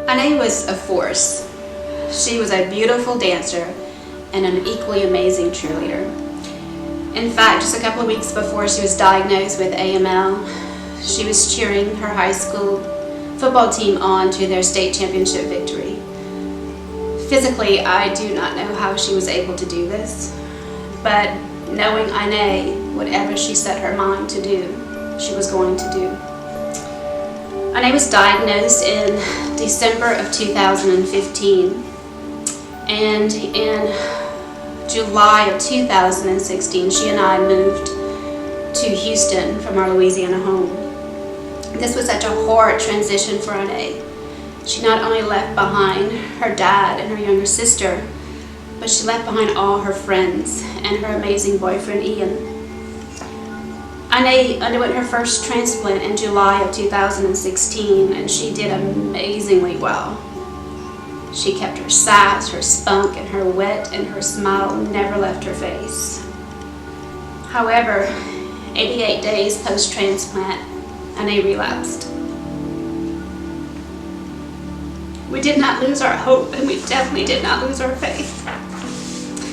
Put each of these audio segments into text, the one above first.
Anais was a force. She was a beautiful dancer and an equally amazing cheerleader. In fact, just a couple of weeks before she was diagnosed with AML, she was cheering her high school football team on to their state championship victory. Physically, I do not know how she was able to do this, but knowing Anais, whatever she set her mind to do, she was going to do. Anais was diagnosed in December of 2015, and in July of 2016, she and I moved to Houston from our Louisiana home. This was such a hard transition for Anais. She not only left behind her dad and her younger sister, but she left behind all her friends and her amazing boyfriend, Ian. Anais underwent her first transplant in July of 2016, and she did amazingly well. She kept her sass, her spunk, and her wit, and her smile never left her face. However, 88 days post-transplant, Anais relapsed. We did not lose our hope, and we definitely did not lose our faith,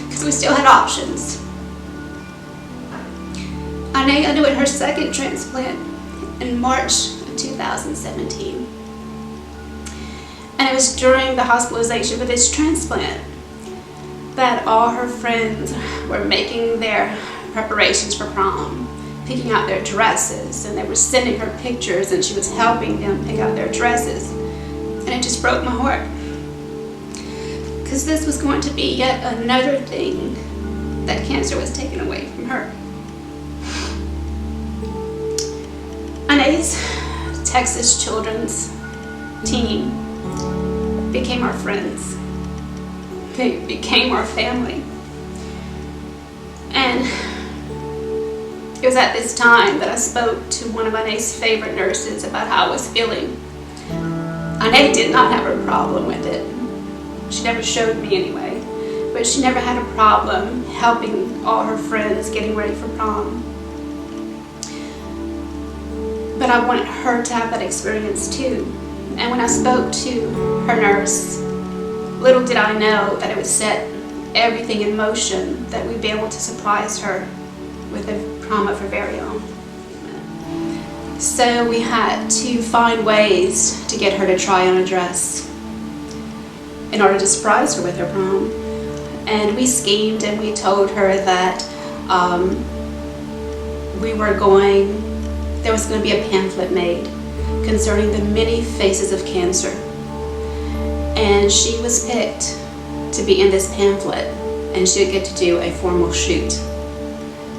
because we still had options. Anais underwent her second transplant in March of 2017. And it was during the hospitalization for this transplant that all her friends were making their preparations for prom, picking out their dresses, and they were sending her pictures, and she was helping them pick out their dresses. And it just broke my heart, because this was going to be yet another thing that cancer was taken away from her. Anais' Texas children's team became our friends. They became our family. And it was at this time that I spoke to one of Anais' favorite nurses about how I was feeling. Anais did not have a problem with it. She never showed me anyway, but she never had a problem helping all her friends getting ready for prom. But I wanted her to have that experience too. And when I spoke to her nurse, little did I know that it would set everything in motion, that we'd be able to surprise her with a prom of her very own. So we had to find ways to get her to try on a dress in order to surprise her with her prom. And we schemed, and we told her that there was going to be a pamphlet made concerning the many faces of cancer. And she was picked to be in this pamphlet, and she would get to do a formal shoot.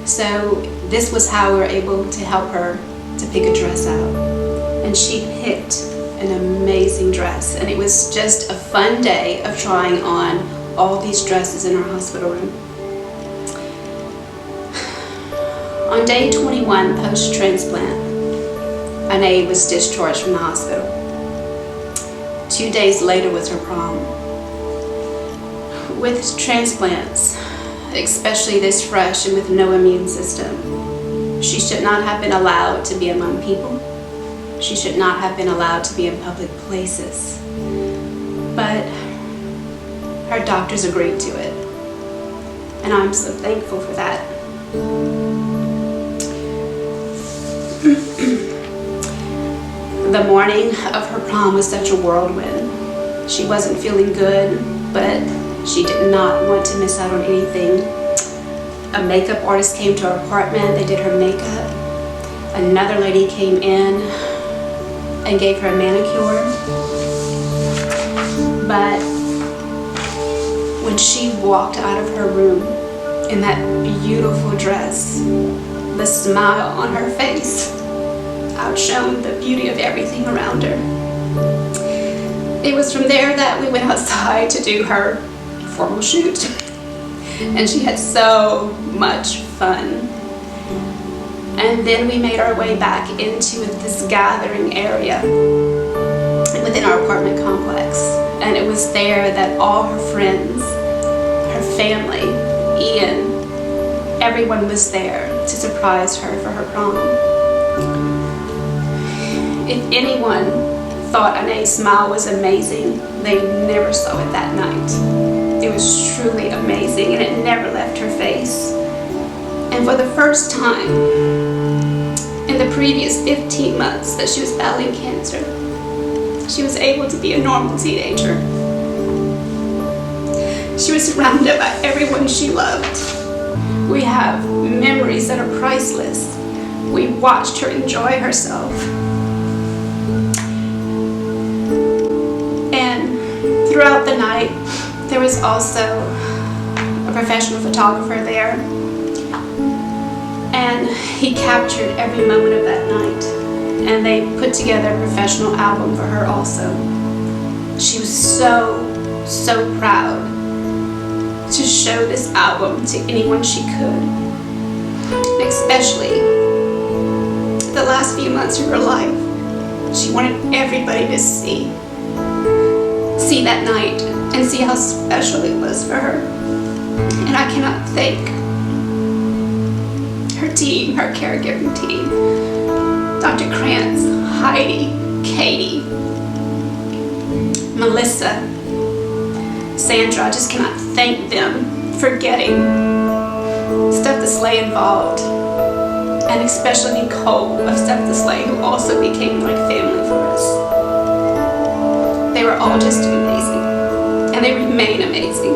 So this was how we were able to help her to pick a dress out. And she picked an amazing dress, and it was just a fun day of trying on all these dresses in our hospital room. On day 21 post-transplant, Anais was discharged from the hospital. 2 days later was her prom. With transplants, especially this fresh and with no immune system, she should not have been allowed to be among people. She should not have been allowed to be in public places. But her doctors agreed to it, and I'm so thankful for that. The morning of her prom was such a whirlwind. She wasn't feeling good, but she did not want to miss out on anything. A makeup artist came to her apartment. They did her makeup. Another lady came in and gave her a manicure. But when she walked out of her room in that beautiful dress, the smile on her face outshone the beauty of everything around her. It was from there that we went outside to do her formal shoot, and she had so much fun. And then we made our way back into this gathering area within our apartment complex, and it was there that all her friends, her family, Ian, everyone was there to surprise her for her prom. If anyone thought Anais' smile was amazing, they never saw it that night. It was truly amazing, and it never left her face. And for the first time in the previous 15 months that she was battling cancer, she was able to be a normal teenager. She was surrounded by everyone she loved. We have memories that are priceless. We watched her enjoy herself. Throughout the night, there was also a professional photographer there, and he captured every moment of that night, and they put together a professional album for her also. She was so proud to show this album to anyone she could, especially the last few months of her life. She wanted everybody to see that night and see how special it was for her. And I cannot thank her team, her caregiving team, Dr. Krantz, Heidi, Katie, Melissa, Sandra. I just cannot thank them for getting Steph the Sleigh involved, and especially Nicole of Steph the Sleigh, who also became like family for us. They were all just amazing, and they remain amazing,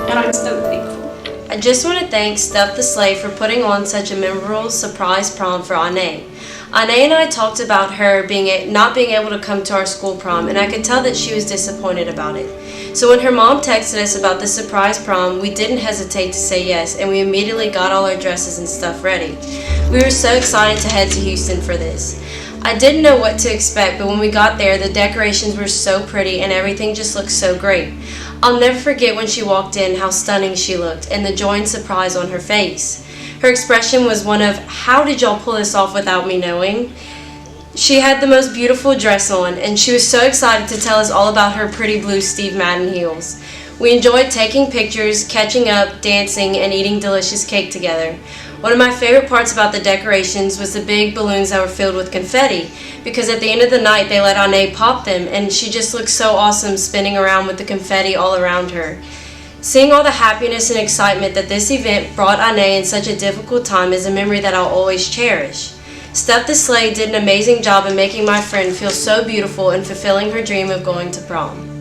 and I'm so thankful. I just want to thank Steph the Sleigh for putting on such a memorable surprise prom for Anais. Anais and I talked about her not being able to come to our school prom, and I could tell that she was disappointed about it. So when her mom texted us about the surprise prom, we didn't hesitate to say yes, and we immediately got all our dresses and stuff ready. We were so excited to head to Houston for this. I didn't know what to expect, but when we got there, the decorations were so pretty and everything just looked so great. I'll never forget when she walked in how stunning she looked and the joy and surprise on her face. Her expression was one of, "How did y'all pull this off without me knowing?" She had the most beautiful dress on, and she was so excited to tell us all about her pretty blue Steve Madden heels. We enjoyed taking pictures, catching up, dancing, and eating delicious cake together. One of my favorite parts about the decorations was the big balloons that were filled with confetti, because at the end of the night they let Anais pop them, and she just looked so awesome spinning around with the confetti all around her. Seeing all the happiness and excitement that this event brought Anais in such a difficult time is a memory that I'll always cherish. Steph the Sleigh did an amazing job in making my friend feel so beautiful and fulfilling her dream of going to prom.